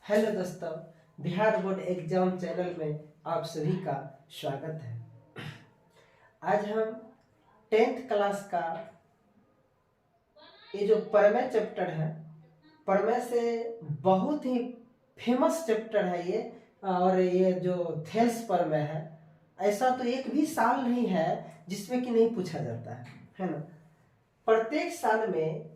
Hello दोस्तों, Bihar board exam channel में आप सभी का स्वागत है। आज हम 10th क्लास का ये जो प्रमेय चैप्टर है, प्रमेय से बहुत ही फेमस चैप्टर है ये। और ये जो थेल्स प्रमेय है, ऐसा तो एक भी साल नहीं है जिसमें कि नहीं पूछा जाता है ना। प्रत्येक साल में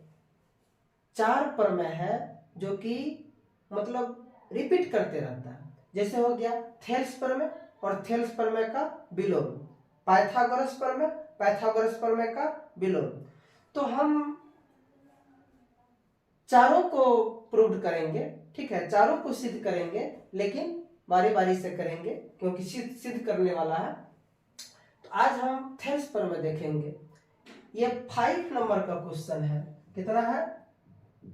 4 प्रमेय है जो कि मतलब रिपीट करते रहता है। जैसे हो गया थेल्स प्रमेय और थेल्स प्रमेय का विलोम, पाइथागोरस प्रमेय, पाइथागोरस प्रमेय का विलोम। तो हम चारों को प्रूव करेंगे, ठीक है, चारों को सिद्ध करेंगे, लेकिन बारी बारी से करेंगे क्योंकि सिद्ध करने वाला है। तो आज हम थेल्स प्रमेय देखेंगे। ये 5 नंबर का क्वेश्चन है। कितना है?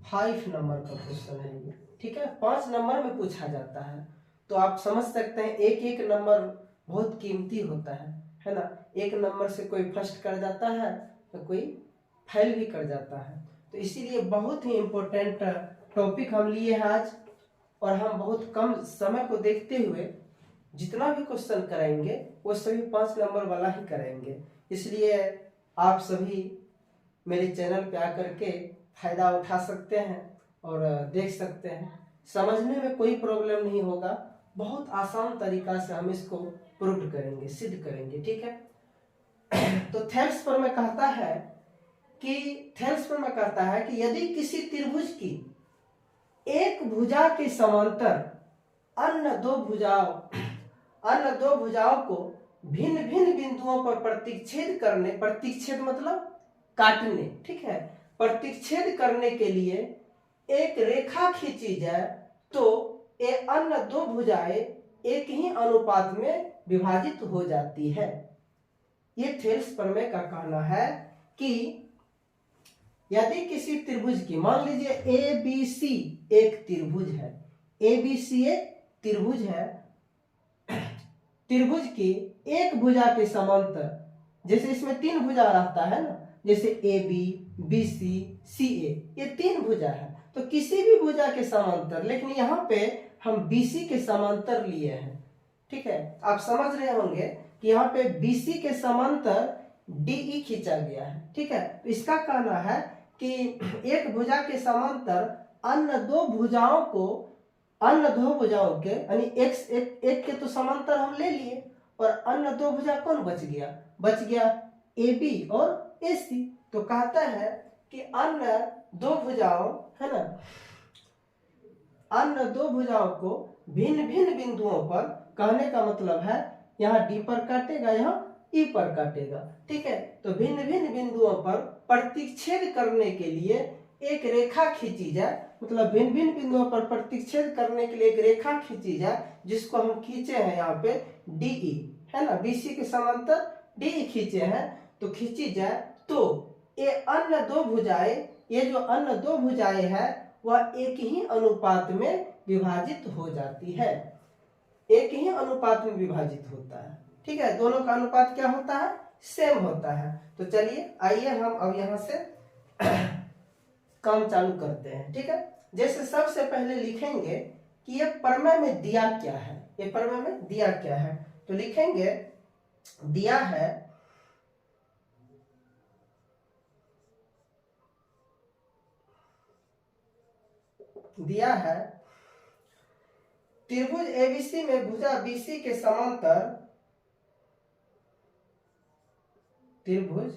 5 नंबर का क्वेश्चन है ये, ठीक है। 5 नंबर में पूछा जाता है, तो आप समझ सकते हैं एक एक नंबर बहुत कीमती होता है ना। एक नंबर से कोई फर्स्ट कर जाता है तो कोई फेल भी कर जाता है। तो इसीलिए बहुत ही इम्पोर्टेंट टॉपिक हम लिए हैं आज, और हम बहुत कम समय को देखते हुए जितना भी क्वेश्चन कराएंगे वो सभी 5 नंबर वाला ही कराएंगे। इसलिए आप सभी मेरे चैनल पे आकर के फायदा उठा सकते हैं और देख सकते हैं। समझने में कोई प्रॉब्लम नहीं होगा, बहुत आसान तरीका से हम इसको प्रूव करेंगे, सिद्ध करेंगे, ठीक है। तो थेल्स प्रमेय कहता है कि यदि किसी त्रिभुज की एक भुजा के समांतर अन्य दो भुजाओं को भिन्न भिन्न बिंदुओं पर प्रतिच्छेद मतलब काटने, ठीक है, प्रतिच्छेद करने के लिए एक रेखा खींची जाए तो ये अन्य दो भुजाएं एक ही अनुपात में विभाजित हो जाती है। ये थेल्स प्रमेय का कहना है कि यदि किसी त्रिभुज की, मान लीजिए ए बी सी एक त्रिभुज है, ए बी सी एक त्रिभुज है, त्रिभुज की एक भुजा के समांतर, जैसे इसमें 3 भुजा रहता है ना, जैसे ए बी, बी सी, सी ए, ये 3 भुजा है। तो किसी भी भुजा के समांतर, लेकिन यहाँ पे हम बीसी के समांतर लिए हैं, ठीक है। आप समझ रहे होंगे कि यहाँ पे बीसी के समांतर डीई खींचा गया है, ठीक है। तो इसका कहना है कि एक भुजा के समांतर अन्य दो भुजाओं के यानी एक के तो समांतर हम ले लिए, और अन्य दो भुजा कौन बच गया ए बी और ए सी। तो कहता है कि अन्य दो भुजाओं, है ना, अन्य दो भुजाओं को भिन्न भिन्न बिंदुओं पर, कहने का मतलब है यहाँ डी पर काटेगा, यहाँ ई पर काटेगा, ठीक है। तो भिन्न भिन्न बिंदुओं पर प्रतिच्छेद करने के लिए एक रेखा खींची जाए, मतलब भिन्न भिन्न बिंदुओं पर प्रतिच्छेद करने के लिए एक रेखा खींची जाए, जिसको हम खींचे हैं यहाँ पे डीई, है ना, बीसी के समांतर डीई खींचे हैं। तो खींची जाए तो ये जो अन्य दो भुजाएं हैं वह एक ही अनुपात में विभाजित हो जाती है, एक ही अनुपात में विभाजित होता है, ठीक है। दोनों का अनुपात क्या होता है? सेम होता है। तो चलिए आइए हम अब यहाँ से काम चालू करते हैं, ठीक है। जैसे सबसे पहले लिखेंगे कि ये प्रमेय में दिया क्या है, ये प्रमेय में दिया क्या है। तो लिखेंगे दिया है त्रिभुज एबीसी में भुजा बीसी के समांतर त्रिभुज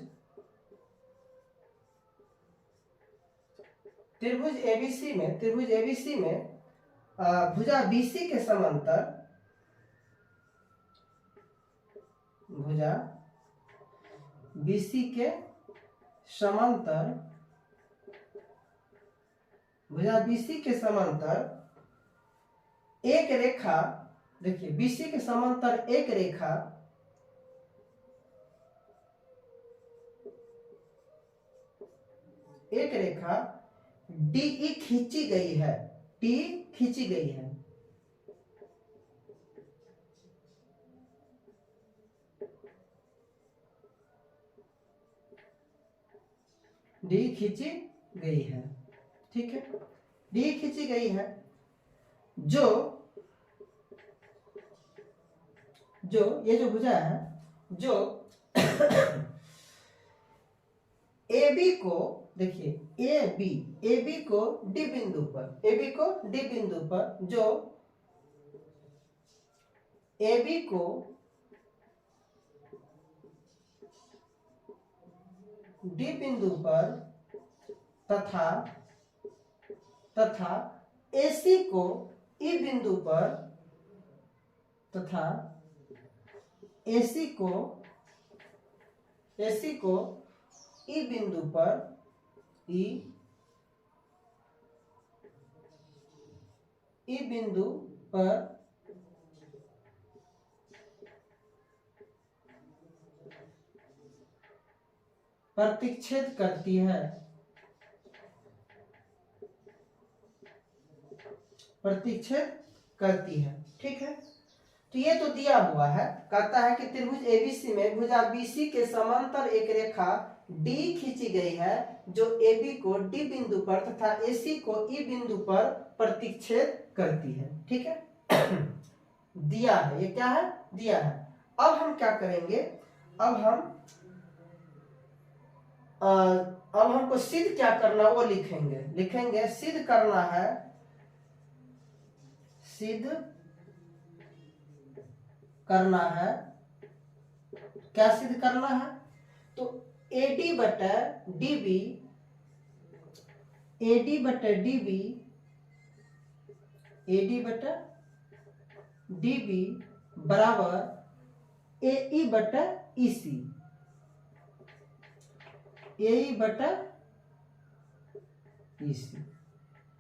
एबीसी में भुजा बीसी के समांतर एक रेखा, देखिए बीसी के समांतर एक रेखा डी खींची गई है, डी खींची गई है, ठीक है, डी खींची गई है। जो जो ये जो भुजा है, जो ए बी को, देखिए ए बी को डी बिंदु पर, ए बी को डी बिंदु पर, जो ए बी को डी बिंदु पर तथा AC को ई बिंदु पर, तथा AC को ई बिंदु पर, ई बिंदु पर प्रतिच्छेद करती है, ठीक है। तो ये तो दिया हुआ है, कहता है कि त्रिभुज ABC में भुजा BC के समांतर एक रेखा D खींची गई है, जो AB को D बिंदु पर तथा AC को E बिंदु पर प्रतिच्छेद करती है, ठीक है। दिया है, ये क्या है, दिया है। अब हम क्या करेंगे, अब हमको सिद्ध क्या करना वो लिखेंगे सिद्ध करना है, क्या सिद्ध करना है, तो AD बटा DB बराबर AE बटा EC,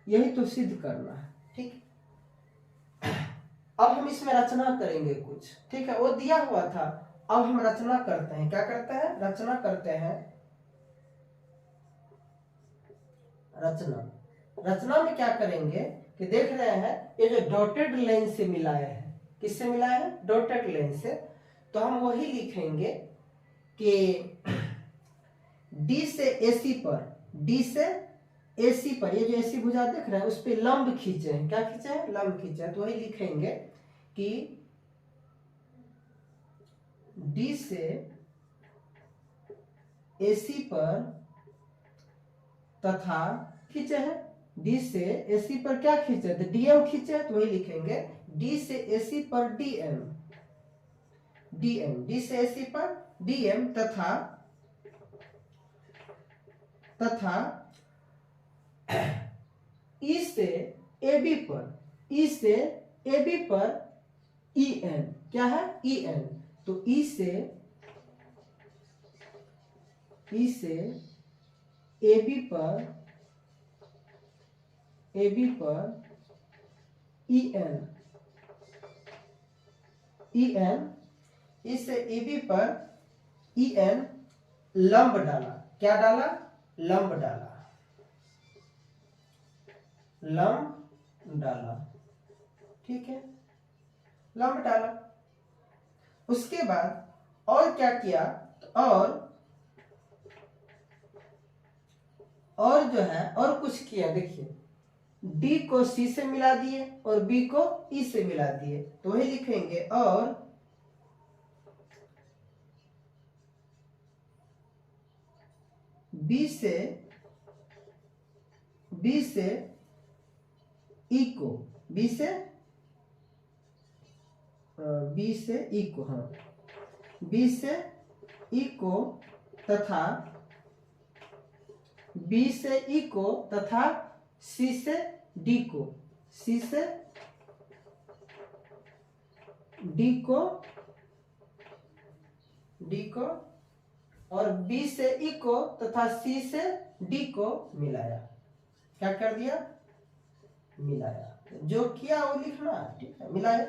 यही तो सिद्ध करना है, ठीक। अब हम इसमें रचना करेंगे कुछ, ठीक है, वो दिया हुआ था। अब हम रचना करते हैं, क्या करते हैं, रचना करते हैं। रचना में क्या करेंगे कि देख रहे हैं ये जो डॉटेड लाइन से मिलाया है, किससे मिलाया है, डॉटेड लाइन से, तो हम वही लिखेंगे कि D से AC पर, ये जो AC भुजा देख रहे हैं उस पे लंब खींचे हैं, क्या खींचे हैं, लंब खींचे हैं। तो वही लिखेंगे कि D से AC पर तथा खींचे हैं, D से AC पर क्या खींचे, तो DM खींचे हैं। तो वही लिखेंगे D से AC पर DM, D से AC पर DM तथा E से AB पर EN, क्या है, EN। तो E से AB पर EN, E से AB पर EN लंब डाला, क्या डाला, लंब डाला, ठीक है, लंब डाला। उसके बाद और क्या किया, और जो है और कुछ किया, देखिए D को C से मिला दिए और B को E से मिला दिए। तो वही लिखेंगे और B से E को, B से E को, हाँ, B से E को तथा B से E को तथा C से D को, C से D को और B से E को तथा C से D को मिलाया। क्या कर दिया, मिलाया, जो किया वो लिखना, ठीक है, मिलाया।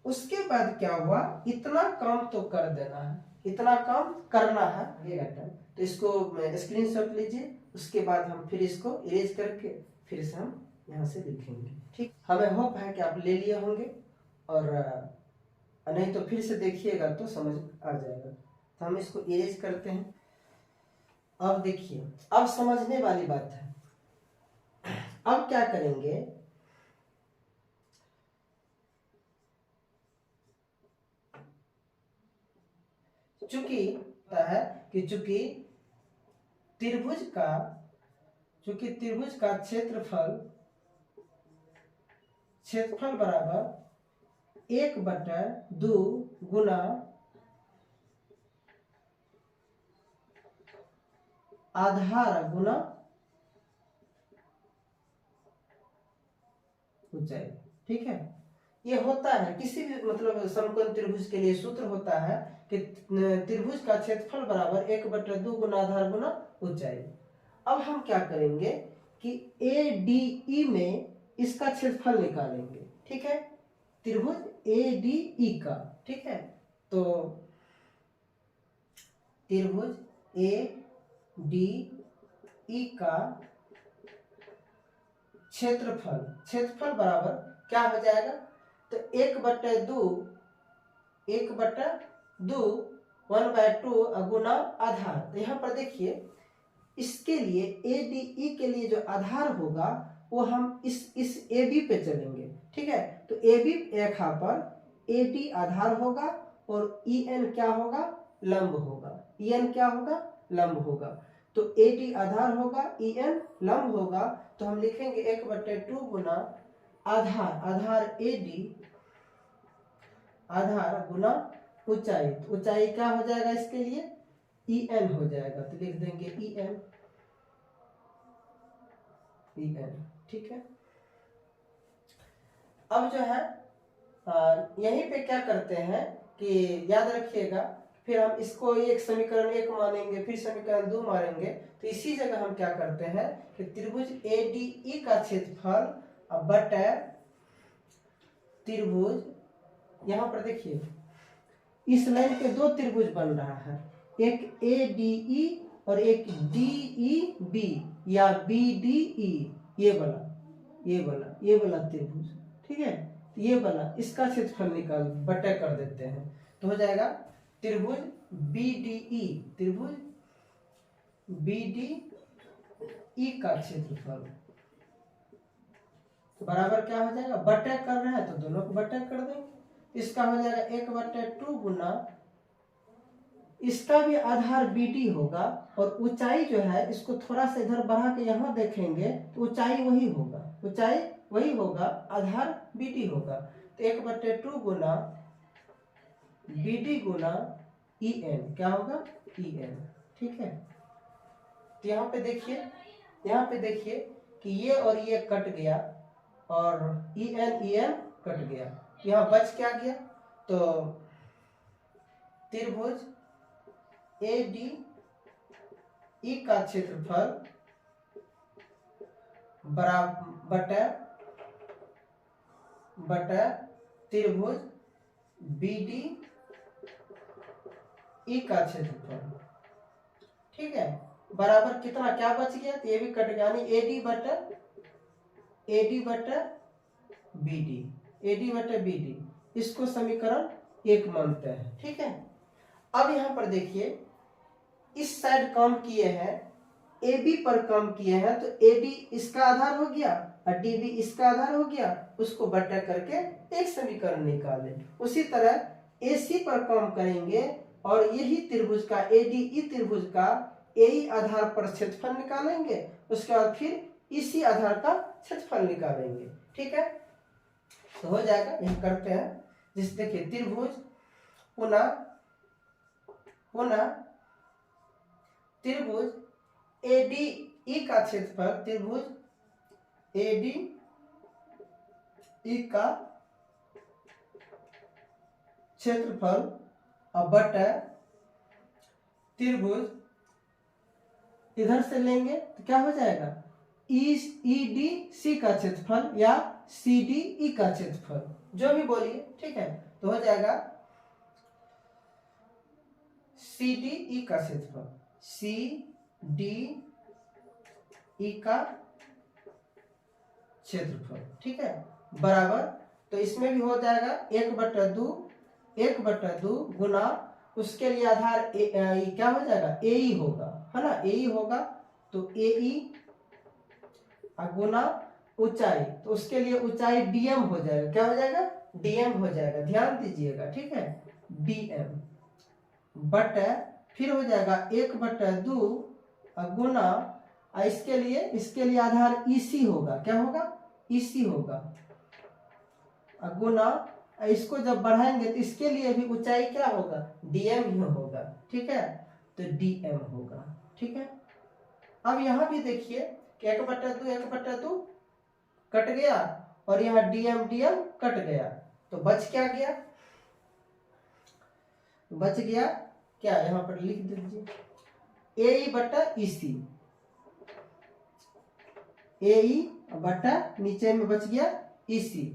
उसके बाद क्या हुआ, इतना काम तो कर देना है, इतना काम करना है, ये घटना। तो इसको स्क्रीनशॉट लीजिए, उसके बाद हम फिर इसको इरेज करके फिर से हम यहाँ से लिखेंगे, ठीक। हमें होप है कि आप ले लिए होंगे, और नहीं तो फिर से देखिएगा तो समझ आ जाएगा। तो हम इसको इरेज करते हैं। अब देखिए, अब समझने वाली बात है। अब क्या करेंगे, चूंकि होता है कि चूंकि त्रिभुज का क्षेत्रफल बराबर 1/2 गुना आधार गुना ऊंचाई। ठीक है, ये होता है किसी भी मतलब समकोण त्रिभुज के लिए सूत्र होता है कि त्रिभुज का क्षेत्रफल बराबर 1/2 गुना आधार गुना ऊंचाई। अब हम क्या करेंगे कि ADE में इसका क्षेत्रफल निकालेंगे। ठीक है, त्रिभुज ADE का। ठीक है, तो त्रिभुज ADE का क्षेत्रफल बराबर क्या हो जाएगा, तो 1/2 1/2 गुना आधार। तो यहाँ पर देखिए, इसके लिए ADE के लिए जो आधार होगा वो हम इस AB पे चलेंगे। ठीक है, तो AB रेखा पर AD आधार होगा और EN क्या होगा, लंब होगा। EN क्या होगा, लंब होगा। तो AD आधार होगा, EN लंब होगा। तो हम लिखेंगे 1/2 गुना आधार AD आधार गुना ऊंचाई। तो ऊंचाई क्या हो जाएगा इसके लिए, EN हो जाएगा। तो लिख देंगे EN। ठीक है, अब जो है यहीं पे क्या करते हैं कि याद रखिएगा, फिर हम इसको एक समीकरण 1 मानेंगे, फिर समीकरण 2 मानेंगे। तो इसी जगह हम क्या करते हैं कि त्रिभुज ADE का क्षेत्रफल बटे त्रिभुज, यहाँ पर देखिए इस लाइन पे 2 त्रिभुज बन रहा है, एक ADE और एक DEB या BDE, ये वाला त्रिभुज। ठीक है, ये वाला इसका क्षेत्रफल निकाल बटा कर देते हैं, तो हो जाएगा त्रिभुज BDE का क्षेत्रफल बराबर क्या हो जाएगा, बटा कर रहे हैं तो दोनों को बटा कर देंगे। इसका हो जाएगा 1/2 गुना, इसका भी आधार BD होगा और ऊंचाई जो है इसको थोड़ा सा इधर बढ़ा के यहाँ देखेंगे तो ऊंचाई वही होगा, आधार BD होगा। तो 1/2 गुना BD गुना EN क्या होगा, EN। ठीक है, तो यहाँ पे देखिए कि ये और ये कट गया और EN कट गया, यहाँ बच क्या गया, तो त्रिभुज ADE का क्षेत्रफल बटा त्रिभुज BDE का क्षेत्रफल। ठीक है, बराबर कितना क्या बच गया, तो ये भी कट गया, यानी AD बटा BD, इसको समीकरण 1 मानते हैं। ठीक है, अब यहाँ पर देखिए इस साइड काम किए हैं, AB पर काम किए हैं, तो AD इसका आधार हो गया और DB इसका आधार हो गया, उसको बटा करके एक समीकरण निकालें। उसी तरह AC पर काम करेंगे और यही त्रिभुज का ADE त्रिभुज का AE आधार पर क्षेत्रफल निकालेंगे, उसके बाद फिर इसी आधार का क्षेत्रफल निकालेंगे। ठीक है, तो हो जाएगा, यही करते हैं। जिस देखिए त्रिभुज पुनः त्रिभुज ADE का क्षेत्रफल, त्रिभुज ADE का क्षेत्रफल बटा त्रिभुज, इधर से लेंगे तो क्या हो जाएगा, EDC का क्षेत्रफल या CDE का क्षेत्रफल, जो भी बोलिए। ठीक है, तो हो जाएगा CDE का क्षेत्रफल, CDE का क्षेत्रफल। ठीक है, बराबर, तो इसमें भी हो जाएगा 1/2 गुना, उसके लिए आधार क्या हो जाएगा, AE होगा, है ना, AE होगा। तो AE गुना ऊंचाई, तो उसके लिए ऊंचाई DM हो जाएगा, क्या हो जाएगा, DM हो जाएगा, ध्यान दीजिएगा। ठीक है, DM। बटा फिर हो जाएगा 1/2 गुना, इसके लिए आधार EC होगा, क्या होगा, EC होगा, गुना इसको जब बढ़ाएंगे तो इसके लिए भी ऊंचाई क्या होगा, DM ही होगा, ठीक है, तो DM होगा, ठीक है। अब यहाँ भी देखिए कि 1/2 कट गया और यहाँ DM कट गया, तो बच क्या गया, बच गया क्या, यहाँ पर लिख दीजिए AE/EC, AE बटा नीचे में बच गया EC,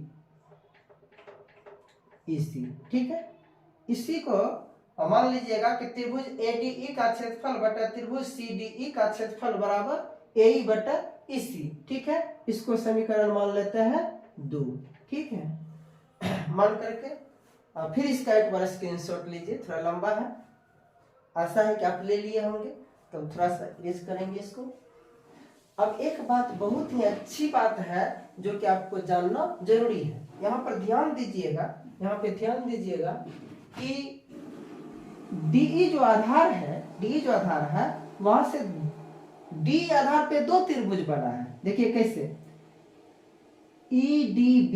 ठीक है। इसी को मान लीजिएगा कि त्रिभुज ADE का क्षेत्रफल बटा त्रिभुज CDE का क्षेत्रफल बराबर AE/EC, ठीक है। इसको समीकरण मान लेते हैं 2, ठीक है। मान करके फिर इसका एक बार स्क्रीनशॉट लीजिए, थोड़ा लंबा है, आशा है कि आप ले लिए होंगे, तो थोड़ा सा इरेज करेंगे इसको। अब एक बात बहुत ही अच्छी बात है जो कि आपको जानना जरूरी है, यहाँ पर ध्यान दीजिएगा, यहाँ पे ध्यान दीजिएगा कि DE जो आधार है वहां से D आधार पे 2 त्रिभुज बना है, देखिए कैसे, EDB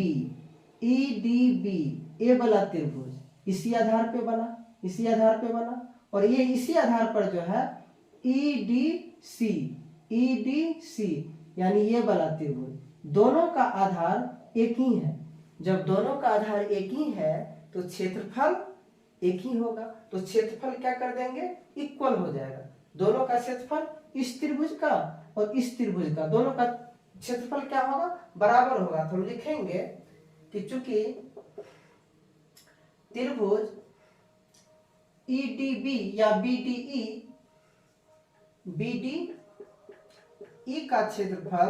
ए वाला त्रिभुज इसी आधार पे बना, और ये इसी आधार पर जो है EDC यानी ये वाला त्रिभुज, दोनों का आधार एक ही है। जब दोनों का आधार एक ही है तो क्षेत्रफल एक ही होगा, तो क्षेत्रफल क्या कर देंगे, इक्वल हो जाएगा। दोनों का क्षेत्रफल इस त्रिभुज का और इस त्रिभुज का, दोनों का क्षेत्रफल क्या होगा, बराबर होगा। तो हम लिखेंगे कि चूंकि त्रिभुज EDB या BDE का क्षेत्रफल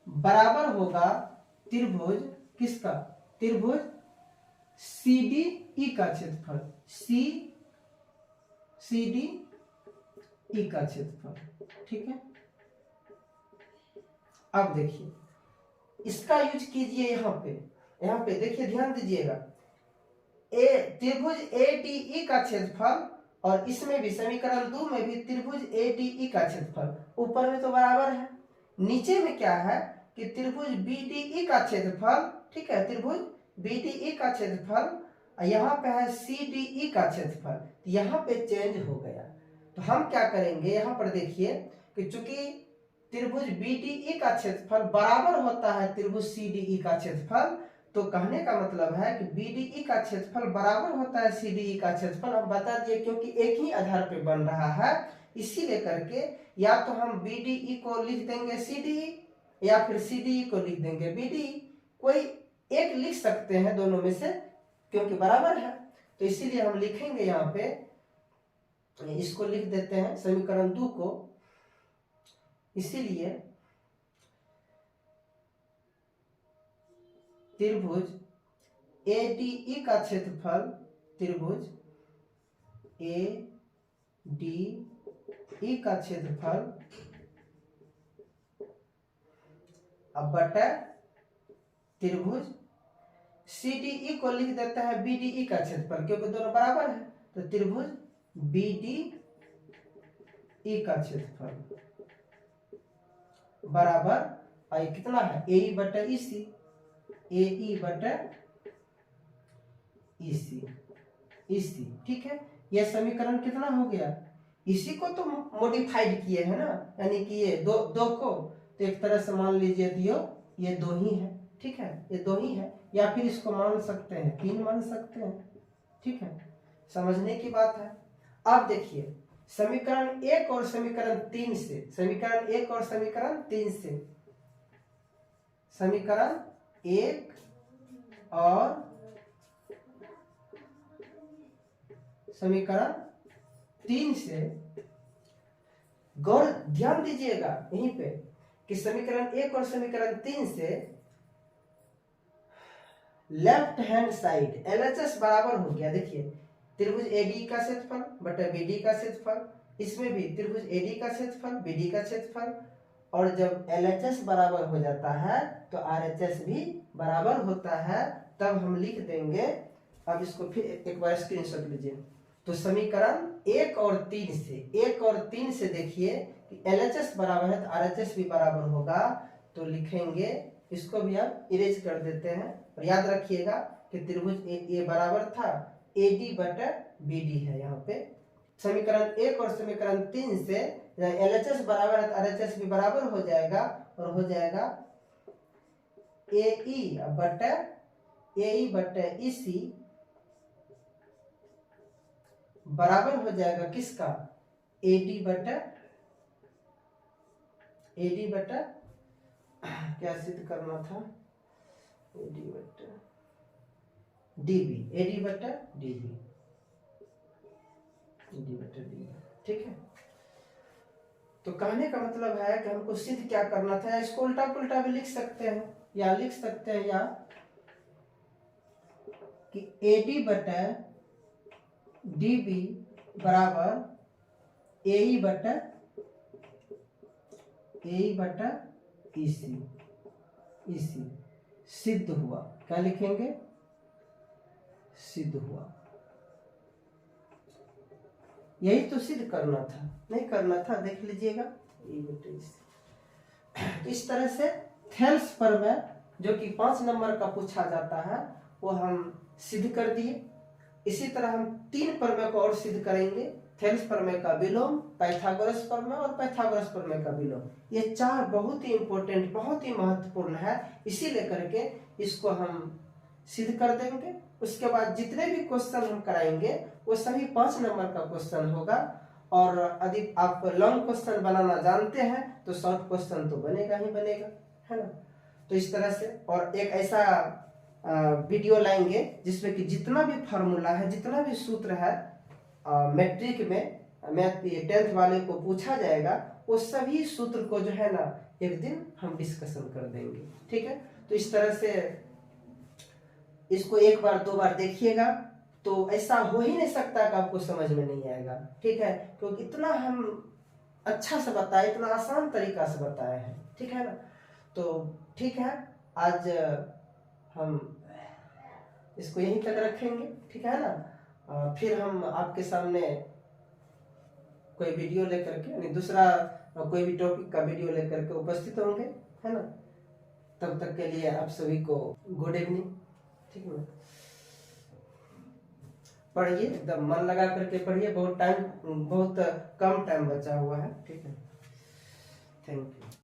बराबर होगा त्रिभुज किसका, त्रिभुज CDE का क्षेत्रफल, CDE का क्षेत्रफल, ठीक है। अब देखिए इसका यूज कीजिए, यहाँ पे देखिए, ध्यान दीजिएगा, त्रिभुज ADE का क्षेत्रफल, और इसमें भी समीकरण 2 में भी त्रिभुज ADE का क्षेत्रफल ऊपर में तो बराबर है, नीचे में क्या है कि त्रिभुज BDE का क्षेत्रफल, ठीक है, त्रिभुज BDE का क्षेत्रफल, यहाँ पे है CDE का क्षेत्रफल, यहाँ पे चेंज हो गया। तो हम क्या करेंगे, यहाँ पर देखिए कि चूंकि त्रिभुज BDE का क्षेत्रफल बराबर होता है त्रिभुज CDE का क्षेत्रफल, तो कहने का मतलब है कि BDE का क्षेत्रफल बराबर होता है CDE का क्षेत्रफल। हम बता दिए क्योंकि एक ही आधार पे बन रहा है, इसीलिए करके या तो हम BDE को लिख देंगे CDE या फिर CDE को लिख देंगे BDE, कोई एक लिख सकते हैं दोनों में से, क्योंकि बराबर है। तो इसीलिए हम लिखेंगे यहाँ पे, इसको लिख देते हैं समीकरण 2 को, इसीलिए त्रिभुज ADE का क्षेत्रफल, त्रिभुज ADE का क्षेत्रफल अब बटा त्रिभुज CDE को लिख देता है BDE का क्षेत्रफल, क्योंकि दोनों बराबर है, तो त्रिभुज BDE का क्षेत्रफल बराबर कितना है, AE/EC, AE/EC, ठीक है। यह समीकरण कितना हो गया, इसी को तो मॉडिफाइड किए है ना, यानी कि ये दो को तो एक तरह से मान लीजिए दियो ये 2 ही है, ठीक है, ये 2 ही है, या फिर इसको मान सकते हैं 3 मान सकते हैं, ठीक है, समझने की बात है। अब देखिए समीकरण 1 और समीकरण 3 से, समीकरण 1 और समीकरण 3 से, समीकरण 1 और समीकरण 3 से गौर ध्यान दीजिएगा यहीं पे कि समीकरण 1 और समीकरण 3 से लेफ्ट हैंड साइड LHS बराबर हो गया। देखिए त्रिभुज ADE का क्षेत्रफल बटा BD का क्षेत्रफल, इसमें भी त्रिभुज AD का क्षेत्रफल BD का क्षेत्रफल, और जब LHS बराबर हो जाता है तो RHS भी बराबर होता है, तब हम लिख देंगे अब इसको फिर एक बार स्क्रीनशॉट लीजिए। तो समीकरण 1 और 3 से देखिए कि LHS बराबर है तो RHS भी बराबर होगा। तो लिखेंगे, इसको भी आप इरेज कर देते हैं और याद रखिएगा कि त्रिभुज ए बराबर था AD बटा BD है। यहाँ पे समीकरण 1 और समीकरण 3 से LHS बराबर है तो RHS भी बराबर हो जाएगा और हो जाएगा AE बटा EC बराबर हो जाएगा किसका, AD बटा क्या सिद्ध करना था, AD बटा DB, ठीक है। तो कहने का मतलब है कि हमको सिद्ध क्या करना था, इसको उल्टा पुल्टा भी लिख सकते हैं या लिख सकते हैं या कि AD बटा DB बराबर AE बटा EC सिद्ध हुआ। क्या लिखेंगे, सिद्ध हुआ। यही तो सिद्ध करना था, नहीं करना था, देख लीजिएगा। इस तरह से थेल्स प्रमेय जो कि 5 नंबर का पूछा जाता है वो हम सिद्ध कर दिए। इसी तरह हम 3 प्रमेय को और सिद्ध करेंगे, थेल्स प्रमेय का विलोम, पाइथागोरस प्रमेय और पाइथागोरस प्रमेय का विलोम। ये 4 बहुत ही इंपॉर्टेंट, बहुत ही महत्वपूर्ण है, इसीलिए करके इसको हम सिद्ध कर देंगे। उसके बाद जितने भी क्वेश्चन हम कराएंगे वो सभी 5 नंबर का क्वेश्चन होगा। और यदि आप लॉन्ग क्वेश्चन बनाना जानते हैं तो शॉर्ट क्वेश्चन तो बनेगा ही बनेगा, है ना। तो इस तरह से और एक ऐसा वीडियो लाएंगे जिसमें कि जितना भी फार्मूला है, जितना भी सूत्र है मैट्रिक में, मैथ 10th वाले को पूछा जाएगा, वो सभी सूत्र को जो है ना एक दिन हम डिस्कशन कर देंगे, ठीक है। तो इस तरह से इसको 1 बार 2 बार देखिएगा तो ऐसा हो ही नहीं सकता कि आपको समझ में नहीं आएगा, ठीक है, क्योंकि इतना हम अच्छा से बताए, इतना आसान तरीका से बताए हैं, ठीक है ना। तो ठीक है, आज हम इसको यहीं तक रखेंगे, ठीक है ना। फिर हम आपके सामने कोई वीडियो लेकर के, यानी दूसरा कोई भी टॉपिक का वीडियो लेकर के उपस्थित होंगे, है ना। तब तक के लिए आप सभी को गुड इवनिंग, ठीक है। पढ़िए, एकदम मन लगा करके पढ़िए, बहुत कम टाइम बचा हुआ है, ठीक है। Thank you.